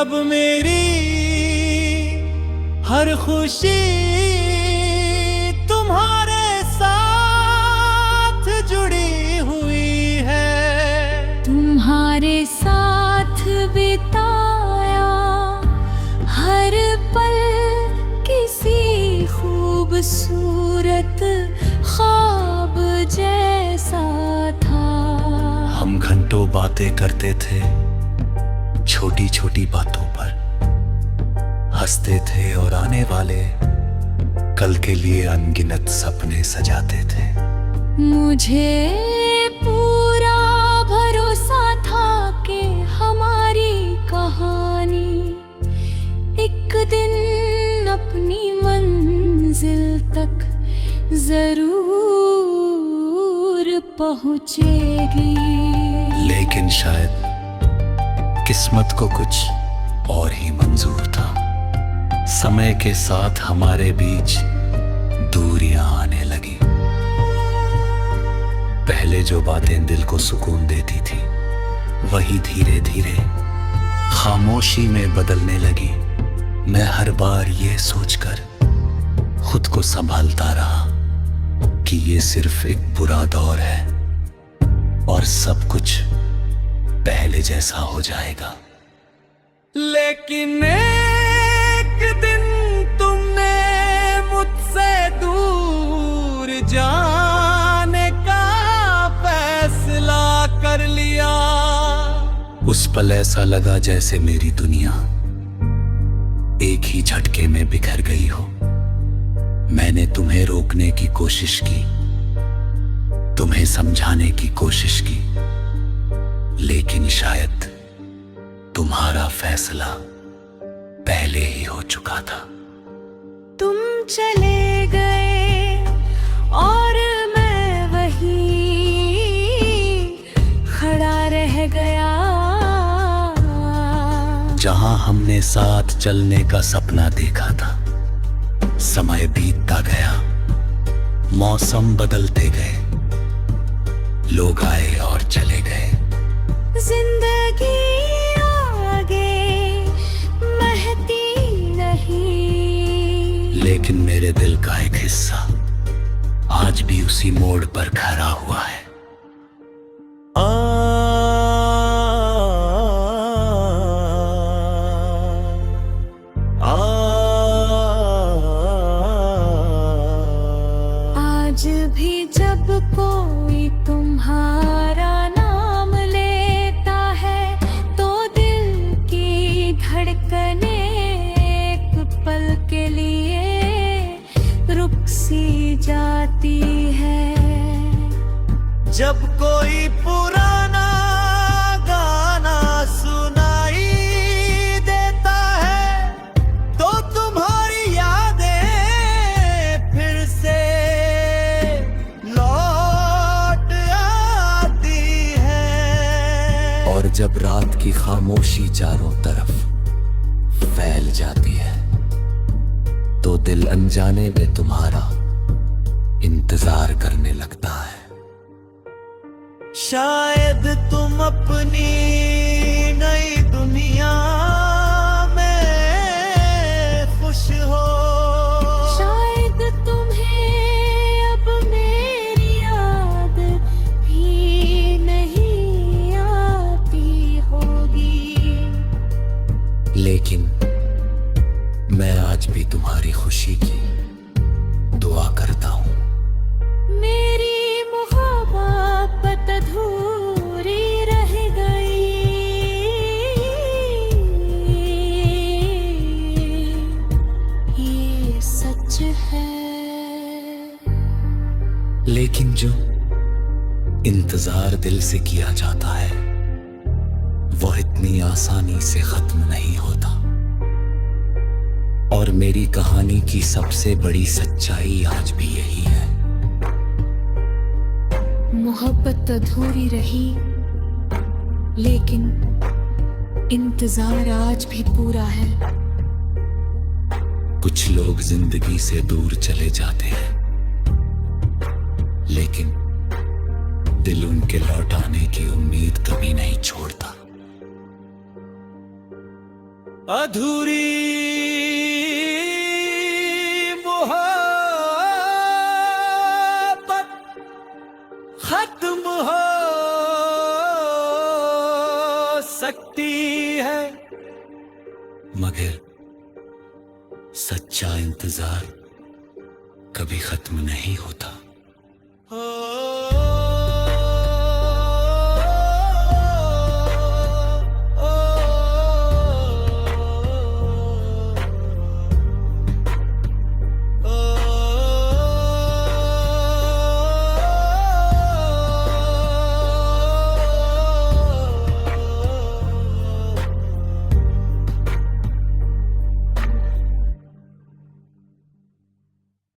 अब मेरी हर खुशी तुम्हारे साथ जुड़ी हुई है। तुम्हारे साथ बिताया हर पल किसी खूबसूरत ख्वाब जैसा था। हम घंटों बातें करते थे छोटी छोटी बातों पर, हंसते थे और आने वाले कल के लिए अनगिनत सपने सजाते थे। मुझे पूरा भरोसा था कि हमारी कहानी एक दिन अपनी मंजिल तक जरूर पहुंचेगी। लेकिन शायद किस्मत को कुछ और ही मंजूर था। समय के साथ हमारे बीच दूरियां आने लगी। पहले जो बातें दिल को सुकून देती थी वही धीरे धीरे खामोशी में बदलने लगी। मैं हर बार ये सोचकर खुद को संभालता रहा कि ये सिर्फ एक बुरा दौर है और सब कुछ पहले जैसा हो जाएगा। लेकिन एक दिन तुमने मुझसे दूर जाने का फैसला कर लिया। उस पल ऐसा लगा जैसे मेरी दुनिया एक ही झटके में बिखर गई हो। मैंने तुम्हें रोकने की कोशिश की, तुम्हें समझाने की कोशिश की, लेकिन शायद तुम्हारा फैसला पहले ही हो चुका था। तुम चले गए और मैं वहीं खड़ा रह गया। जहां हमने साथ चलने का सपना देखा था, समय बीतता गया, मौसम बदलते गए, लोग आए और चले गए। जिंदगी आगे बहती नहीं, लेकिन मेरे दिल का एक हिस्सा आज भी उसी मोड़ पर खड़ा हुआ है। आज भी जब कोई तुम्हारा नाम लेता है तो दिल की धड़कने एक पल के लिए रुक सी जाती है। जब कोई पुराना गाना सुनाई देता है तो तुम्हारी यादें फिर से लौट आती है। और जब रात की खामोशी चारों तरफ फैल जाती है तो दिल अनजाने में तुम्हारा इंतजार करने लगता है। शायद तुम अपनी नई दुनिया में खुश हो, शायद तुम्हें अब मेरी याद भी नहीं आती होगी। लेकिन मैं आज भी तुम्हारी खुशी की दुआ करता हूँ। मेरी मोहब्बत अधूरी रह गई, ये सच है। लेकिन जो इंतजार दिल से किया जाता है वह इतनी आसानी से खत्म नहीं होता। और मेरी कहानी की सबसे बड़ी सच्चाई आज भी यही है। मोहब्बत अधूरी रही लेकिन इंतजार आज भी पूरा है। कुछ लोग जिंदगी से दूर चले जाते हैं लेकिन दिल उनके लौट आने की उम्मीद कभी नहीं छोड़ता। अधूरी मोहब्बत खत्म हो सकती है, मगर सच्चा इंतजार कभी खत्म नहीं होता।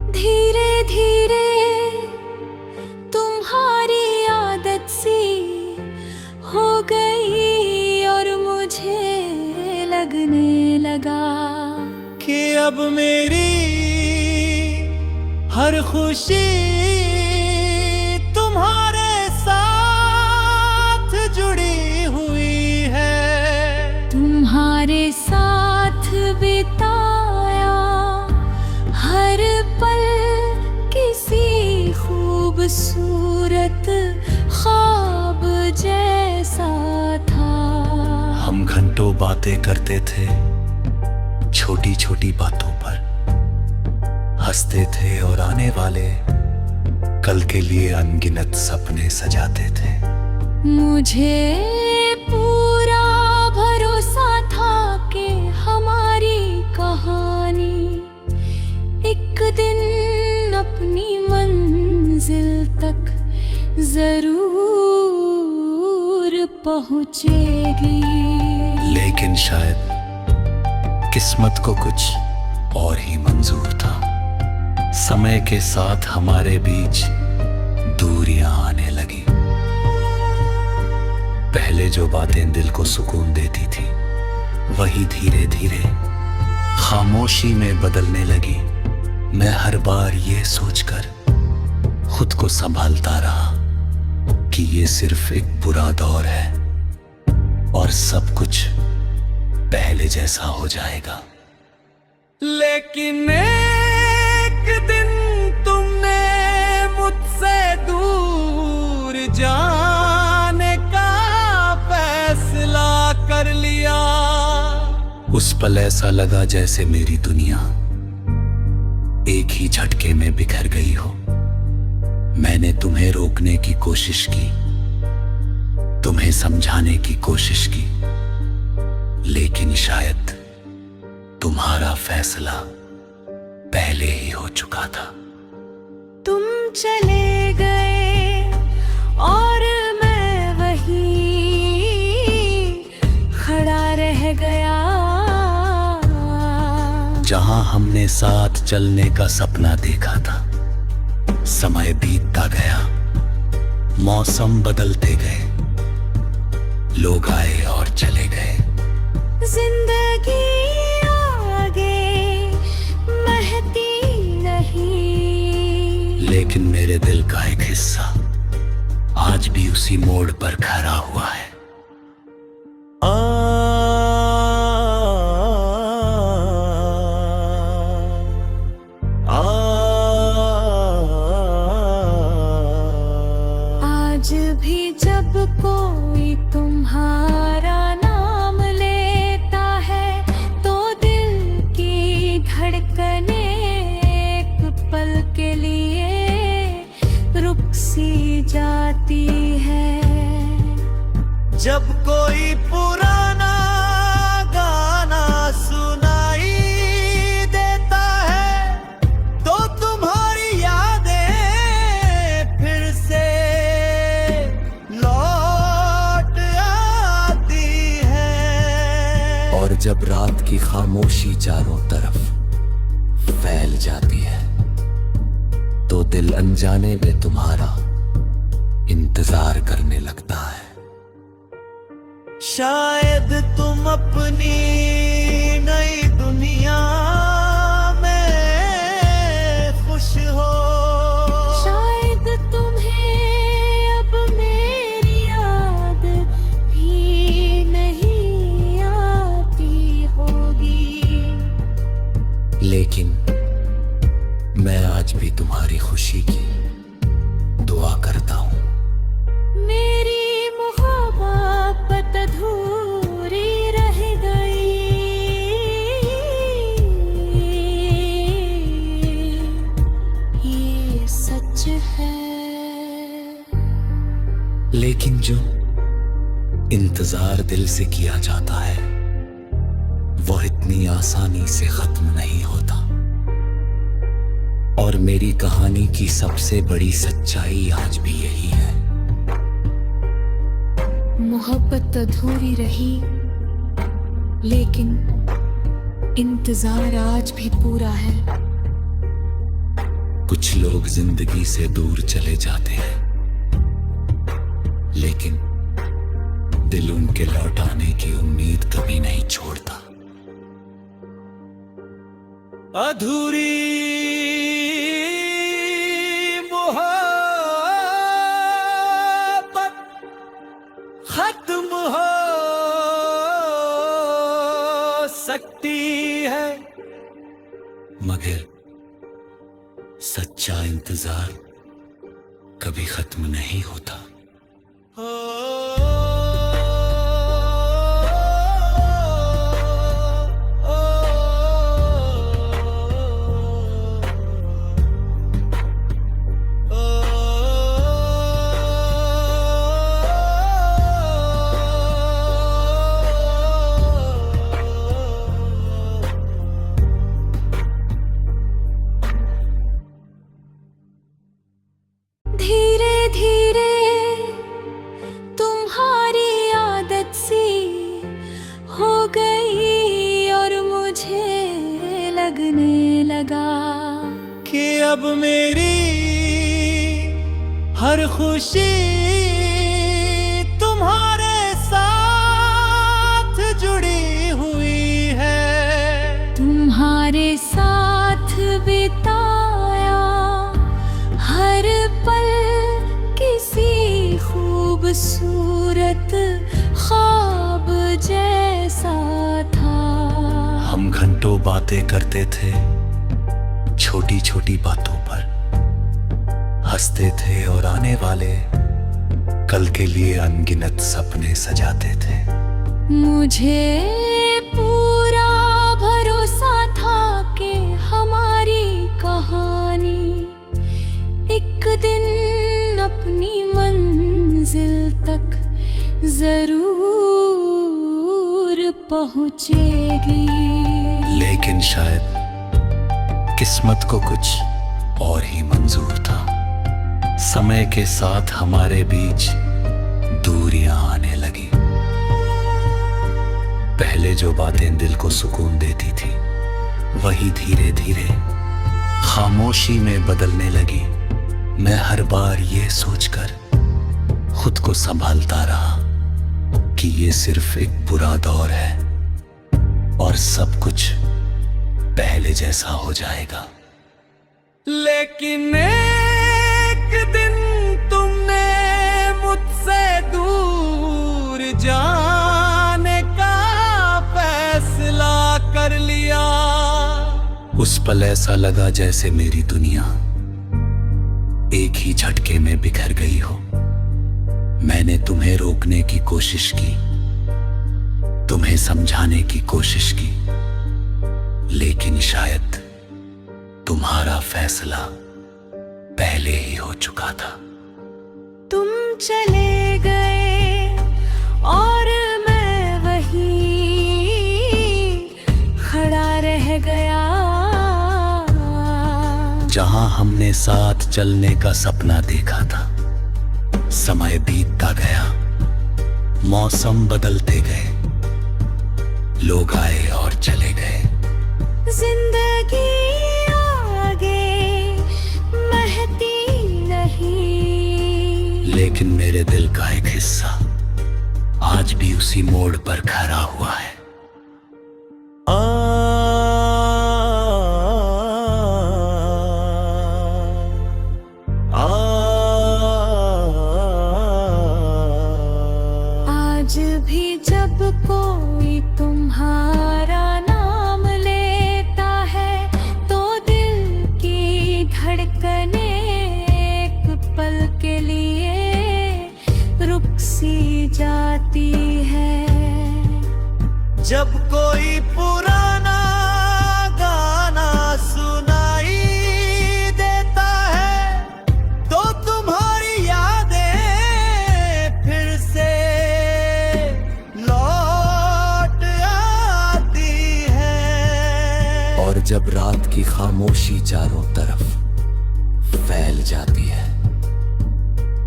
धीरे धीरे तुम्हारी आदत सी हो गई और मुझे लगने लगा कि अब मेरी हर खुशी तुम्हारे साथ जुड़ी हुई है। तुम्हारे साथ बिताया हर पल किसी खूबसूरत ख्वाब जैसा था। हम घंटों बातें करते थे छोटी छोटी बातों पर, हंसते थे और आने वाले कल के लिए अनगिनत सपने सजाते थे। मुझे पूरा भरोसा था कि हमारी कहानी एक दिन अपनी मंजिल तक जरूर पहुंचेगी। लेकिन शायद किस्मत को कुछ और ही मंजूर था। समय के साथ हमारे बीच दूरियां आने लगी। पहले जो बातें दिल को सुकून देती थी, वही धीरे धीरे खामोशी में बदलने लगी। मैं हर बार ये सोचकर खुद को संभालता रहा कि ये सिर्फ एक बुरा दौर है और सब कुछ पहले जैसा हो जाएगा। लेकिन एक दिन तुमने मुझसे दूर जाने का फैसला कर लिया। उस पल ऐसा लगा जैसे मेरी दुनिया एक ही झटके में बिखर गई हो। मैंने तुम्हें रोकने की कोशिश की, तुम्हें समझाने की कोशिश की, लेकिन शायद तुम्हारा फैसला पहले ही हो चुका था। तुम चले गए और मैं वहीं खड़ा रह गया। जहां हमने साथ चलने का सपना देखा था, समय बीतता गया, मौसम बदलते गए, लोग आए और चले गए। जिंदगी आगे महती नहीं, लेकिन मेरे दिल का एक हिस्सा आज भी उसी मोड़ पर खड़ा हुआ है। आज भी जब कोई तुम्हारा नाम लेता है तो दिल की धड़कने एक पल के लिए रुक सी जाती है। जब कोई पुराना गाना सुनाई देता है तो तुम्हारी यादें फिर से लौट आती हैं। और जब रात की खामोशी चारों तरफ फैल जाती है तो दिल अनजाने में तुम्हारा इंतजार करने लगता है। शायद तुम अपनी नई दुनिया में खुश हो, शायद तुम्हें अब मेरी याद भी नहीं आती हो। लेकिन मैं आज भी तुम्हारी खुशी की दुआ करता हूँ। मेरी मोहब्बत अधूरी रह गई, ये सच है। लेकिन जो इंतजार दिल से किया जाता है वो इतनी आसानी से खत्म नहीं होता। और मेरी कहानी की सबसे बड़ी सच्चाई आज भी यही है। मोहब्बत अधूरी रही, लेकिन इंतजार आज भी पूरा है। कुछ लोग जिंदगी से दूर चले जाते हैं, लेकिन दिल उनके लौट आने की उम्मीद कभी नहीं छोड़ता। अधूरी मोहब्बत खत्म हो सकती है, मगर सच्चा इंतजार कभी खत्म नहीं होता। धीरे धीरे तुम्हारी आदत सी हो गई और मुझे लगने लगा कि अब मेरी हर खुशी तुम्हारे साथ जुड़ी हुई है। तुम्हारे साथ बिताया हर पल किसी खूबसूरत ख्वाब जैसा था। हम घंटों बातें करते थे छोटी छोटी बातों पर, हंसते थे और आने वाले कल के लिए अनगिनत सपने सजाते थे। मुझे पूरा भरोसा था कि हमारी कहानी एक दिन अपनी मंजिल तक जरूर पहुंचेगी। लेकिन शायद किस्मत को कुछ और ही मंजूर था। समय के साथ हमारे बीच दूरियां आने लगी। पहले जो बातें दिल को सुकून देती थी वही धीरे धीरे खामोशी में बदलने लगी। मैं हर बार ये सोचकर खुद को संभालता रहा कि ये सिर्फ एक बुरा दौर है और सब कुछ पहले जैसा हो जाएगा। लेकिन एक दिन तुमने मुझसे दूर जाने का फैसला कर लिया। उस पल ऐसा लगा जैसे मेरी दुनिया एक ही झटके में बिखर गई हो। मैंने तुम्हें रोकने की कोशिश की, तुम्हें समझाने की कोशिश की, लेकिन शायद तुम्हारा फैसला पहले ही हो चुका था। तुम चले गए और मैं वहीं खड़ा रह गया। जहां हमने साथ चलने का सपना देखा था, समय बीतता गया, मौसम बदलते गए, लोग आए और चले गए। जिंदगी आगे महती नहीं, लेकिन मेरे दिल का एक हिस्सा आज भी उसी मोड़ पर खड़ा हुआ है। आज भी जब कोई तुम्हारा नाम लेता है जब कोई पुराना गाना सुनाई देता है तो तुम्हारी यादें फिर से लौट आती हैं। और जब रात की खामोशी चारों तरफ फैल जाती है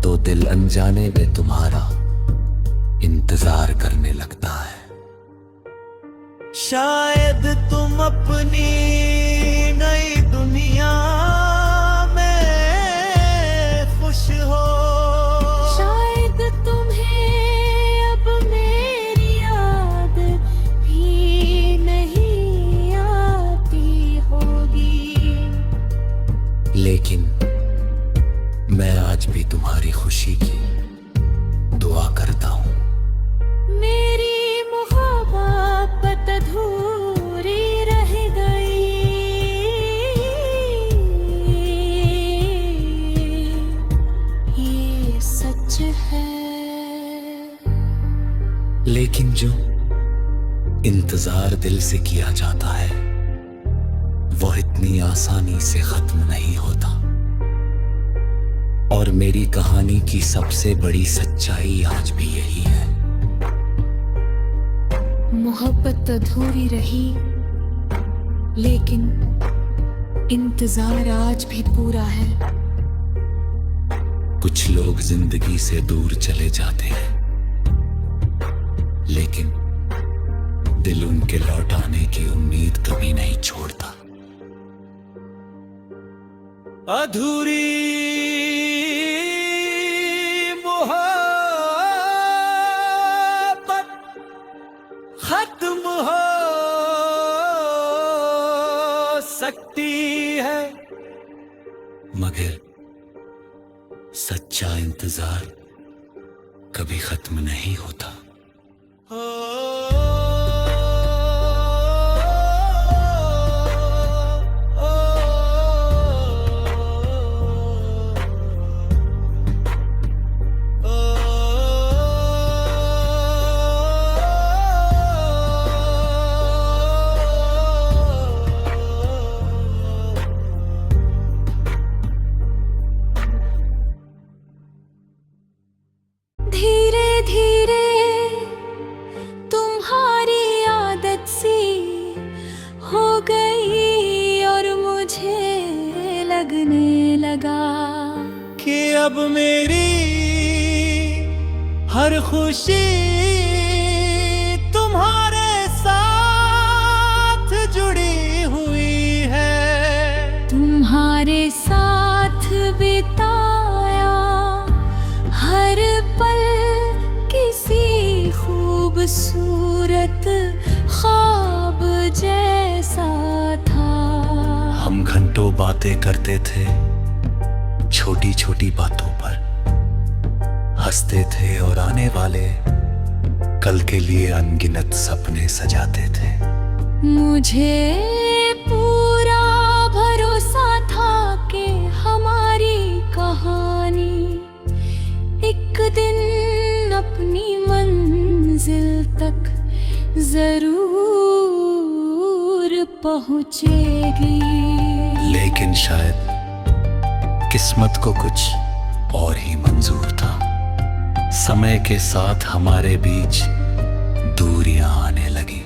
तो दिल अनजाने में तुम्हारा इंतजार करने लगता है। शायद तुम अपनी नई दुनिया में खुश हो, शायद तुम्हें अब मेरी याद भी नहीं आती होगी, लेकिन मैं आज भी तुम्हारी खुशी की दुआ करता हूँ। मेरी मोहब्बत अधूरी रह गई, ये सच है। लेकिन जो इंतजार दिल से किया जाता है वो इतनी आसानी से खत्म नहीं होता। और मेरी कहानी की सबसे बड़ी सच्चाई आज भी यही है। मोहब्बत अधूरी रही, लेकिन इंतजार आज भी पूरा है। कुछ लोग जिंदगी से दूर चले जाते हैं, लेकिन दिल उनके लौट आने की उम्मीद कभी नहीं छोड़ता। अधूरी खत्म हो सकती है, मगर सच्चा इंतजार कभी खत्म नहीं होता। धीरे धीरे तुम्हारी आदत सी हो गई और मुझे लगने लगा कि अब मेरी हर खुशी तुम्हारे साथ जुड़ी हुई है। तुम्हारे साथ बिताया हर पल किसी खूबसूरत ख्वाब जैसा था। हम घंटों बातें करते थे छोटी छोटी बातों पर, हंसते थे और आने वाले कल के लिए अनगिनत सपने सजाते थे। मुझे पूरा भरोसा था कि हमारी कहानी एक दिन अपनी मंजिल तक जरूर पहुंचेगी। लेकिन शायद किस्मत को कुछ और ही मंजूर था। समय के साथ हमारे बीच दूरियां आने लगी।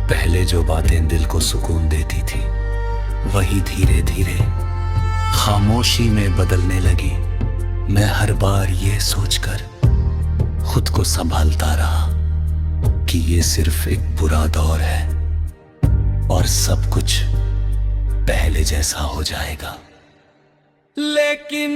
पहले जो बातें दिल को सुकून देती थी वही धीरे धीरे खामोशी में बदलने लगी। मैं हर बार ये सोचकर खुद को संभालता रहा कि ये सिर्फ एक बुरा दौर है और सब कुछ पहले जैसा हो जाएगा। लेकिन